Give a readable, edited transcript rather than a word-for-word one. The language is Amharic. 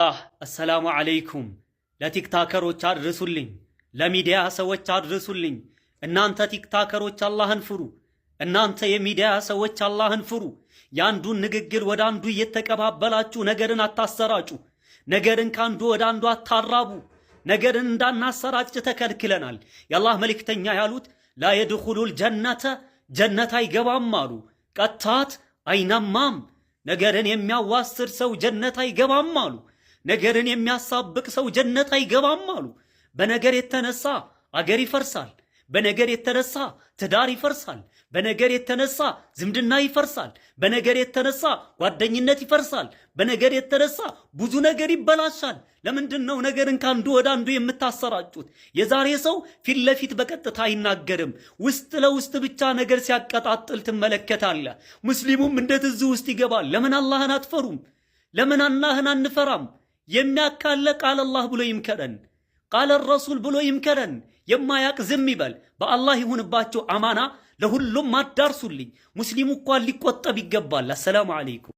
አሰላሙ አለይኩም። ለቲክታከሮች አድርሱልኝ፣ ለሚዲያ ሰዎች አድርሱልኝ። እናንተ ቲክታከሮች አላህን ፍሩ። እናንተ የሚዲያ ሰዎች አላህን ፍሩ። ያንዱን ንግግር ወደ አንዱ እየተቀባበላችሁ ነገርን አታሰራጩ። ነገርን ካንዱ ወደ አንዱ አታራቡ። ነገርን እንዳናሰራጭ ተከልክለናል። የአላህ መልእክተኛ ያሉት ላ የድኹሉል ጀነተ ጀነት አይገባም አሉ። ቀታት አይነማም ነገርን የሚያዋስር ሰው ጀነት አይገባም አሉ። ነገርን የሚያሳብቅ ሰው ጀነት አይገባም አሉ። በነገር የተነሳ አገር ይፈርሳል። በነገር የተነሳ ትዳር ይፈርሳል። በነገር የተነሳ ዝምድና ይፈርሳል። በነገር የተነሳ ጓደኝነት ይፈርሳል። በነገር የተነሳ ብዙ ነገር ይበላሻል። ለምንድን ነው ነገርን ካንዱ ወደ አንዱ የምታሰራጩት? የዛሬ ሰው ፊት ለፊት በቀጥታ አይናገርም። ውስጥ ለውስጥ ብቻ ነገር ሲያቀጣጥል ትመለከታለህ። ሙስሊሙም እንደዚህ ውስጥ ይገባል። ለምን አላህን አትፈሩም? ለምን አላህን አንፈራም? የሚያካለ ቃል አላህ ብሎ ይምከረን፣ ቃለ ረሱል ብሎ ይምከረን። የማያቅ ዝም ይበል። በአላህ ይሁንባቸው አማና ለሁሉም አዳርሱልኝ። ሙስሊሙ እንኳን ሊቆጠብ ይገባል። አሰላሙ አለይኩም።